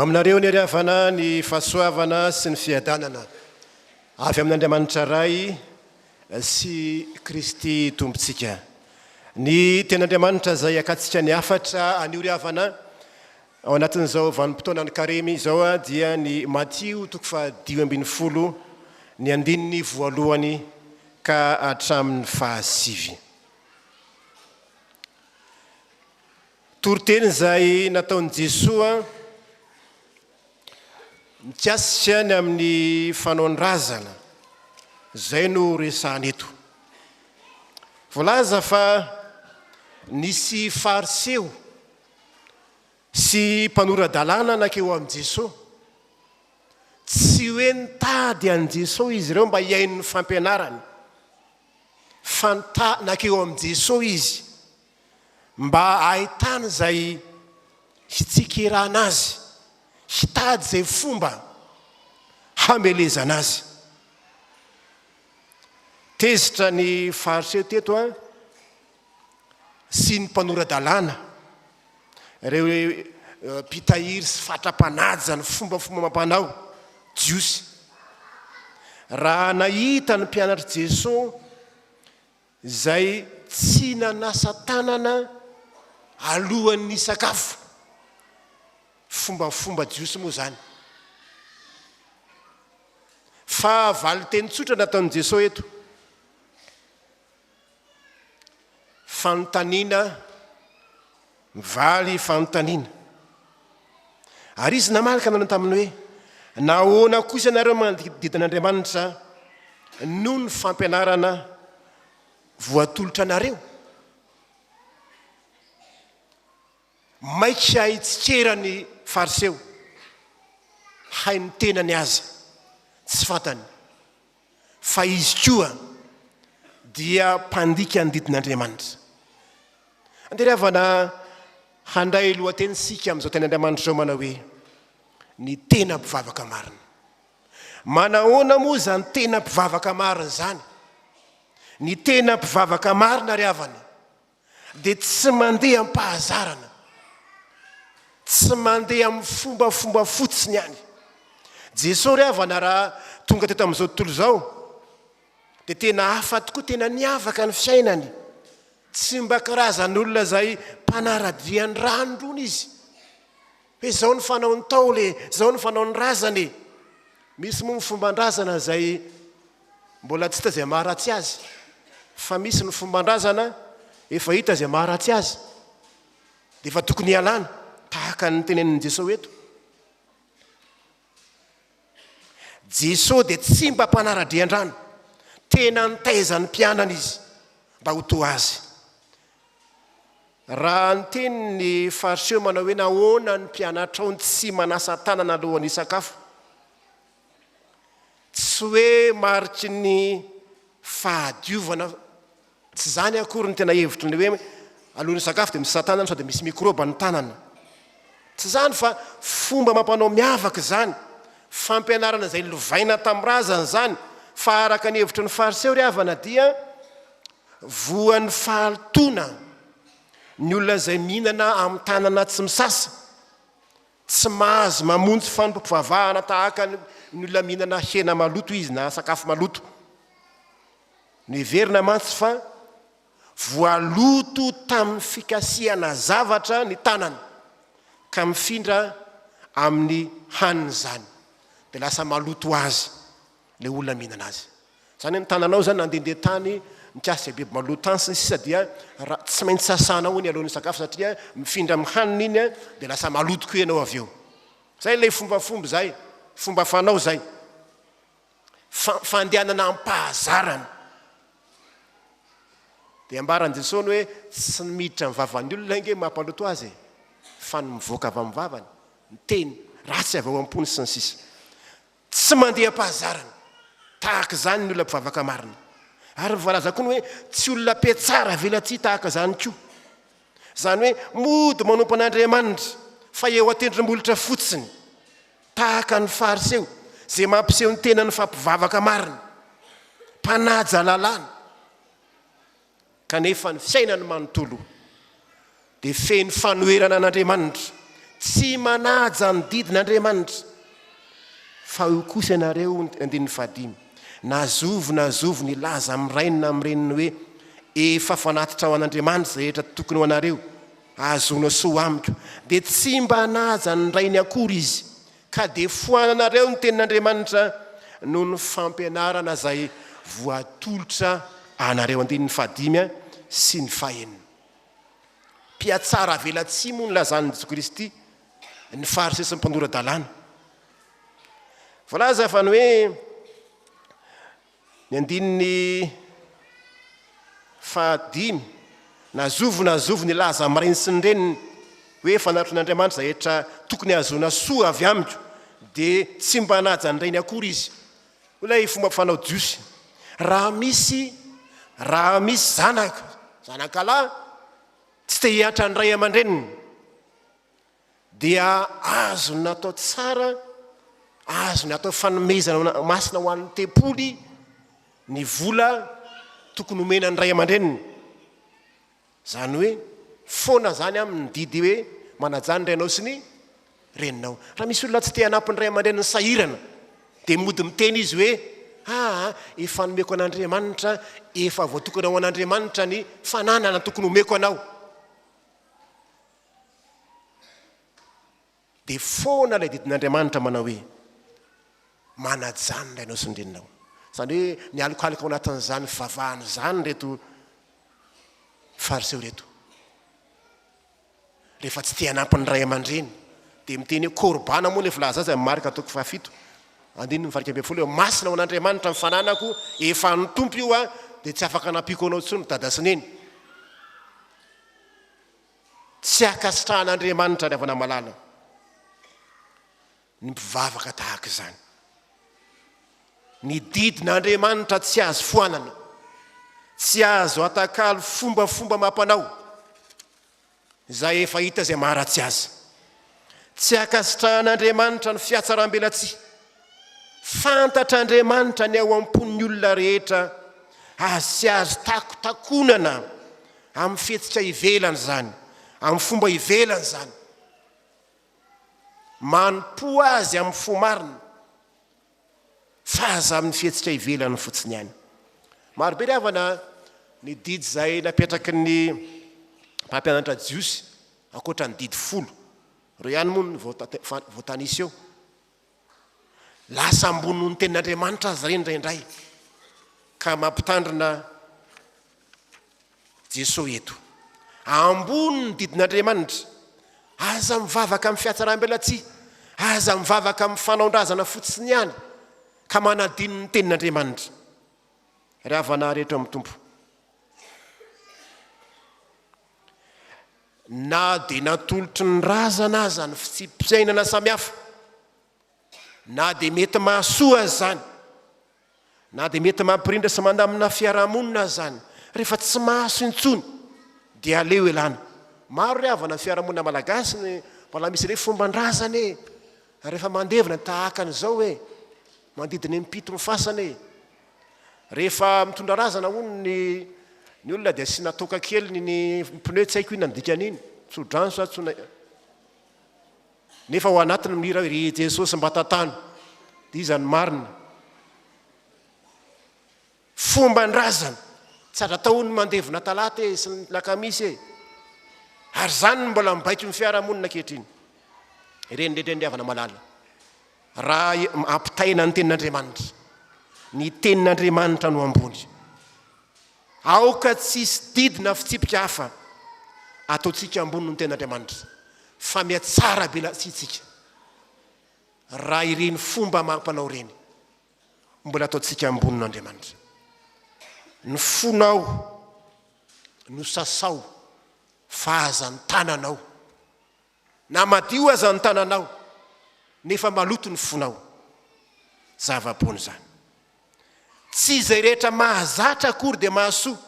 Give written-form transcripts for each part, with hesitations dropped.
Aminareo ny ariavana ny fahasoavana sy ny fiadanana avy amin'Andriamanitra ray sy Kristy tompontsika. Ny tenin'Andriamanitra izay akatsika ny hafatra anio riavana ao anatin'izao vanim-potoana ny karemy izao dia ny Matio 10:20 ny andininy voalohany ka hatramin'ny 7. Toriteny izay nataon'i Jesoa mikasika ny amin'ny fanaon-drazana izay no resahana eto. Voalaza fa nisy Fariseo sy mpanora-dalàna nankeo amin'i Jesoa. Tsy hoe nitady an'i Jesoa izy ireo mba hiaino ny fampianarany, fa nankeo amin'i Jesoa izy mba ahitana izay hitsikerana azy, hitady izay fomba hamelezana azy. Tezitra ny Fariseo teto sy ny mpanora-dalàna, ireo mpitahiry sy fatra-panaja ny fombafomba mampanao jiosy. Raha nahita ny mpianatra Jesoa izay tsy nanasa tanana alohan'ny sakafo, fombafomba jiosy moa zany. Fa valiteny tsotra nataon'i Jesoa eto: fanontaniana, mivaly fanontaniana. Ary izy namalaka nanao taminy hoe: nahoana kosa ianareo manodidin'Andriamanitra noho ny fampianarana voatolotra anareo? Maika hitsikerany Fariseo, hainy tenany azy, tsy fantany fa izy koa dia mpandika ny didin'Andriamanitra. Anderiavana handray lohateny sika amin'izao tenin'Andriamanitra zao manao hoe ny tena mpivavaka marina. Manahoana moa zany tena mpivavaka marina zany? Ny tena mpivavaka marina riavana dia tsy mandeha am-pahazarana, tsy mandeha amin'ny fombafomba fotsiny ihany. Jesoa riavana raha tonga teto amin'izao tontolo izao dia tena hafa tokoa, tena niavaka ny fiainany. Tsy mba karazan'olona izay mpanara-drian'ny randrony izy hoe zao ny fanaony taole, zao ny fanaon-drazana. Misy moa ny fomban-drazana izay mbola tsy hita izay maharatsy azy, fa misy ny fomban-drazana efa hita izay maharatsy azy, dia efa tokony hialana, tahaka ny tenenin'i Jesoa eto. Jesoa dia tsy mba mpanara-drian-drano, tena nitaizany mpianana izy mba ho toa azy. Raha ny teny ny Fariseo manao hoe nahoana ny mpianatra ao tsy manasa tanana alohan'ny sakafo, tsy hoe mariky ny fahadiovana, tsy zany akory ny tena hevitry ny hoe alohan'ny sakafo dia misasa tanana sao dia misy mikrôba ny tanana. Tsy zany, fa fomba mampanao miavaka zany, fampianarana izay lovaina tamin'ny razana zany. Fa araka ny hevitry ny Fariseo riavana dia voan'ny fahaltona ny olona izay mihinana amin'ny tanana tsy misasa, tsy mahazo mamonjy fanampivavahana tahaka ny olona mihinana hena maloto izy na sakafo maloto. Ny verina mantsy fa voaloto tamin'ny fikasiana zavatra ny tanana ka mifindra amin'ny haniny zany, dia lasa maloto azy le olona mihinana azy. Zany ny tananao zany nandehandeha tany mikasika biby maloto tany sy ny sisa, dia tsy maintsy sasanao ny alohan'ny sakafo satria mifindra amin'ny haniny iny dia lasa maloto koa ianao avy eo. Zay ilay fombafomba zay, fomba fanao zay, fandehanana am-pahazarana. Dia ambaran'i Jesoa hoe tsy miditra amin'ny vavan'ny olona inge mampaloto azy, fa ny mivoaka avy amin'ny vavany, ny teny ratsy avy ao am-pony sy ny sisa. Tsy mandeha am-pahazarana, tahaka zany ny olona mpivavaka marina. Ary voalaza koa ny hoe tsy olona mpiatsara velatsy tahaka zany koa. Zany hoe mody manompo an'Andriamanitra fa eo atendromolotra fotsiny, tahaka ny Fariseo izay mampiseho ny tena ny fampivavaka marina, mpanaja lalàna. Kanefa ny fiainany manontolo dia feno fanoherana an'Andriamanitra, tsy manaja ny didin'Andriamanitra. Fa io kosa ianareo _5 nazovy ny laza am'rainina am'reniny hoe efa fanatitra ao an'Andriamanitra zay rehetra tokony ho anareo azona soa amiko, dia tsy mba naja ny rainy akory izy, ka dia foananareo ny tenin'Andriamanitra noho ny fampianarana zay voatolotra anareo. 5 sy ny 6. Mpiatsara velatsy moa ny lazan'i Jesoa Kristy ny Fariseo sy ny mpanora-dalàna. Voalaza fa ny hoe ny 5 nazovy ny laza am'rainy sy ny reniny hoe fanatron'Andriamanitra zay rehetra tokony azona soa avy amiko, dia tsy mba naja ny rainy akory izy. Olay fomba fanao jiosy. Raha misy zanakalahy tsy te hiatra ny ray aman-dreniny, dia azony natao tsara, azony atao fanomezana masina ho an'ny tempoly ny vola tokony homena ny ray aman-dreniny. Zany hoe foana zany amin'ny didy hoe manajany rainao sy ny reninao. Raha misy olona tsy te hanampy ny ray aman-dreniny sahirana, dia mody miteny izy hoe efa nomeko an'Andriamanitra, efa voatokana ao an'Andriamanitra ny fananana tokony homeko anao. Dia foana ilay didin'Andriamanitra manao hoe manajany rainao sy ny reninao. Zany hoe mialokaloka ao anatin'izany fivavahana zany reto Fariseo reto. Rehefa tsy te hanampy ny ray aman-dreny, dia miteny hoe korbana moa le filaza azy amin'ny Marika 7. Andinin-Tsoratra masina ao an'Andriamanitra ny fananako, efa ny tompo io dia tsy afaka hanampiko anao tsony dada sy neny. Tsy akasitrahan'Andriamanitra ny avana malala ny mpivavaka tahaka izany. Ny didin'Andriamanitra tsy azo foanana, tsy azo atakalo fombafomba mampanao zay efa hita zay maharatsy azy. Tsy akasitrahan'Andriamanitra ny fiatsaram-belatsy. Fantatr'Andriamanitra ny ao am-pon'ny olona rehetra, azy sy azo takonana amin'ny fihetsika ivelany zany, amin'ny fomba ivelany zany. Manompo azy amin'ny fo marina, fa aza amin'ny fihetsika ivelany fotsiny ihany. Marobe ry havana ny didy zay napetraky ny mpampianatra jiosy ankoatra ny didy 10. Reo ihany moa ny voatanisy eo. Lasa ambony ny tenin'Andriamanitra azy reny indraindray, ka mampitandrina Jesoa eto. Ambony ny didin'Andriamanitra, aza mivavaka amin'ny fiatsaram-belatsy, aza mivavaka amin'ny fanaon-drazana fotsiny ihany, ka manadino ny tenin'Andriamanitra. Ry havana rehetra amin'ny tompo, na dia natolotry ny razana aza ny fitsi-piainana samihafa, na dia mety mahasoa zany, na dia mety mampirindra sy mandamina fiarahamonina zany, rehefa tsy mahaso intsony dia aleo elana. Maro ry havana fiarahamonina malagasy ny mbola misy re fomban-drazana e, rehefa mandevina tahaka an'izao hoe mandidiny 7 mifasana. Rehefa mitondra razana hono ny olona dia sy natoka kely ny pneu, tsy haiko inona ny dikan'iny, tsodrano tsona. Nefa ao anatiny mira ry Jesoa sy mba tantany, dia izany marina. Fomban-drazana tsy aza taony mandevina talata sy ny lakamisy e. Ary zany mbola mibaiko ny fiarahamonina ankehitriny. Ireny rehetra havana malala. Raha ampitaina ny tenin'Andriamanitra, ny tenin'Andriamanitra no ambony. Aoka tsisy didina fitsipika hafa ataontsika ambony ny tenin'Andriamanitra, fa miatsara belatsitsika. Raha ireny fomba mampanao reny mbola ataontsika ambony n'Andriamanitra. Ny fonao no sasao fa aza ny tananao, na madio aza ny tananao, nefa maloto ny fonao. Zava-pony zany. Tsy izay rehetra mahazatra akory dia mahasoa.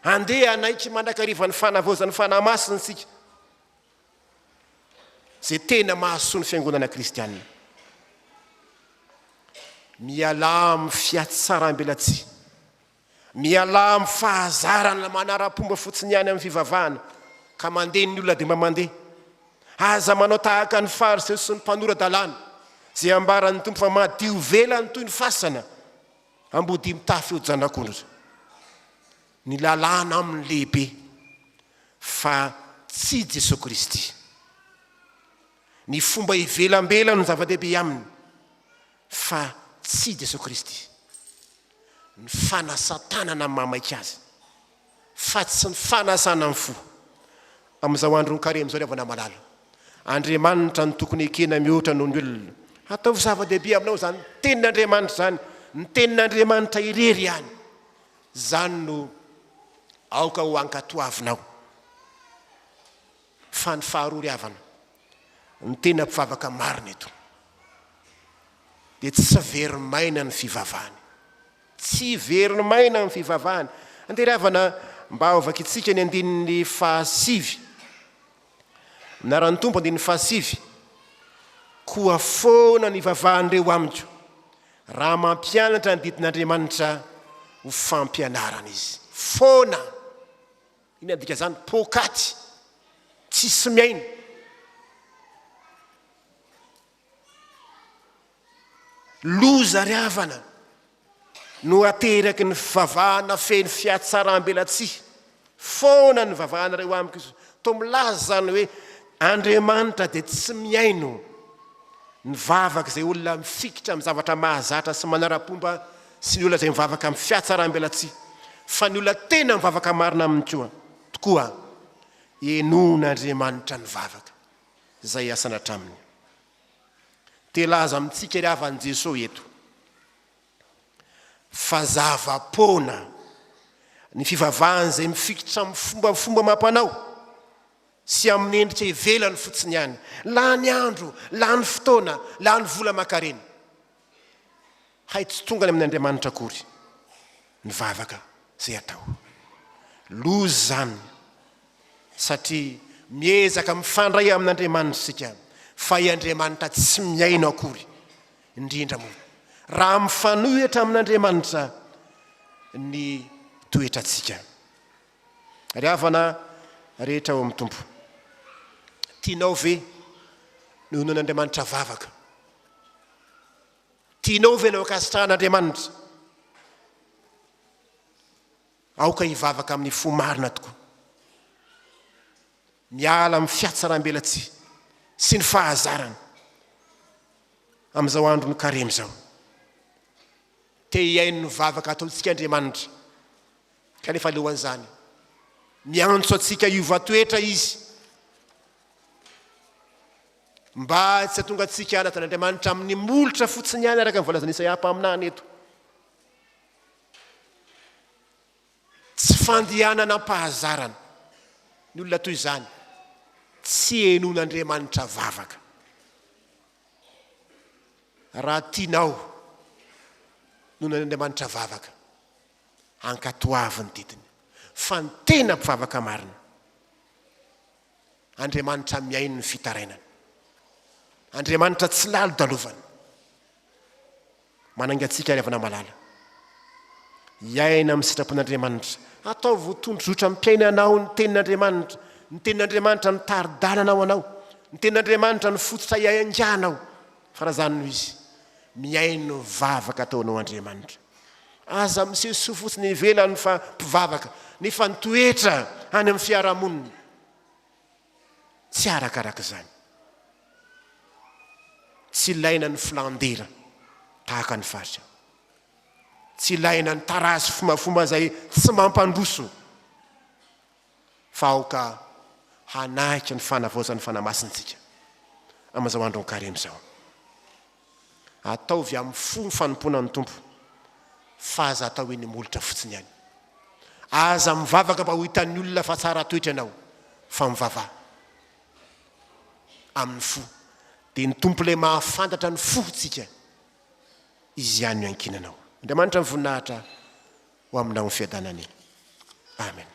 Andeha anaiky mandrakariva ny fanavozany fanamasiny sika, zay tena mahasoa ny fiangonana kristianina. Miala amin'ny fiatsaram-belatsy, miala amin'ny fahazarana manara-pomba fotsiny ihany amin'ny fivavahana, ka mandeha ny olona dia mba mandeha. aza manao tahaka ny Fariseo sy ny mpanora-dalàna zay ambaran'ny tompo fa madio velany toy ny fasana ambody mitafy eo janak'ondry. Ny lalàna amin'ny lehibe fa tsy Jesoa Kristy. Ny fomba ivelambelany ny zava-dehibe aminy fa tsy Jesoa Kristy. Ny fanasatanana mamaika azy fa tsy ny fanasana ny fo. Amin'izao andro ny kare amin'izao rehefa malala. Andriamanitra ny tokony ekena mihoatra noho ny olona. Ataovy zava-dehibe aminao zany tenin'Andriamanitra zany, ny tenin'Andriamanitra irery ihany. Zany no aoka ho ankatoavinao. Fa ny faharoa ry havana, ny tena mpivavaka marina eto dia tsy veriny maina ny fivavahany. Tsy veriny maina ny fivavahany. Andeha ry havana mba avaka itsika ny andininy 5. Naran'ny tompo andininy 5. Koa foana ny ivavahan'ireo amiko raha mampianatra ny didin'Andriamanitra ho fampianarana izy. Foana. Iny adika zany pokaty. Tsisy miaina. Loza ry havana no ateraky ny fivavahana feno fiatsaram-belatsihy. Foana ny vavahana reo amiko izy. To milaza zany hoe Andriamanitra dia tsy miaino ny vavaka izay olona mifikitra amin'ny zavatra mahazatra sy manara-pomba sy ny olona izay mivavaka amin'ny fiatsaram-belatsihy. Fa ny olona tena mivavaka marina aminy tokoa enon'Andriamanitra ny vavaka. Zay asana hatraminy. Telaza amintsika ry havana Jesoa eto. Fa zava-pona ny fivavahany izay mifikitra amin'ny fomba mampanao sy amin'ny endrika ivelany fotsiny ihany. La ny andro, la ny fotoana, la ny vola aman-karena. Hay tsy tonga ny amin'Andriamanitra akory ny vavaka zay atao. Lozy zany satria miezaka mifandray amin'Andriamanitra sika fa i Andriamanitra tsy miaino akory indrindra moa. Raha mifanohitra amin'Andriamanitra ny toetratsika. Ry havana rehetra ao amin'ny tompo. Tianao ve noho n'Andriamanitra vavaka? Tianao ve no akasitrahan'Andriamanitra? Aoka hivavaka amin'ny fo marina tokoa. Miala amin'ny fiatsaram-belatsihy sy ny fahazarana amin'izao andro ny karemy zao. Te hiaino ny vavaka ataontsika Andriamanitra. Kanefa alohan'izany miantso atsika hiova-toetra izy mba tsy hatonga atsika anatin'Andriamanitra amin'ny molotra fotsiny ihany araka ny voalazan'Isaia mpaminany eto. Tsy fandihanana mpahazarana. Ny olona toy izany tsy enon'Andriamanitra vavaka. Raha tianao noho n'Andriamanitra vavaka, ankatoavy ny didiny. Fa ny tena mpivavaka marina, Andriamanitra miaino ny fitarainana. Andriamanitra tsy lalo-dalovana. Manangatsika ry havana malala. Iaina amin'ny sitrapon'Andriamanitra. Atao votondrotra mpiainanao ny tenin'Andriamanitra. Ny tenin'Andriamanitra ny tari-dalana anao. Ny tenin'Andriamanitra ny fototra iainganao. Fa raha zany noho izy miaino vavaka ataonao Andriamanitra. Aza miseho fotsiny ivelany fa mpivavaka nefa ny toetra any amin'ny fiarahamonina tsy arakaraka izany. Tsy ilaina ny filandera tahaka ny Fariseo. Tsy ilaina ny tarasy fomafomba izay tsy mampandroso. Fa aoka hanahika ny fanavaozan'ny fanamasintsika amin'izao andro ny karemy izao. Ataovy amin'ny fo ny fanompoana ny tompo fa aza atao eny molotra fotsiny ihany. Aza mivavaka mba ho hitan'ny olona fa tsara toetra ianao fa mivavaha amin'ny fo. Dia ny tompo ilay mahafantatra ny fotsika izy ihany no ankinanao. Andriamanitra ny voninahitra ho aminao ny fiadanany. Amen.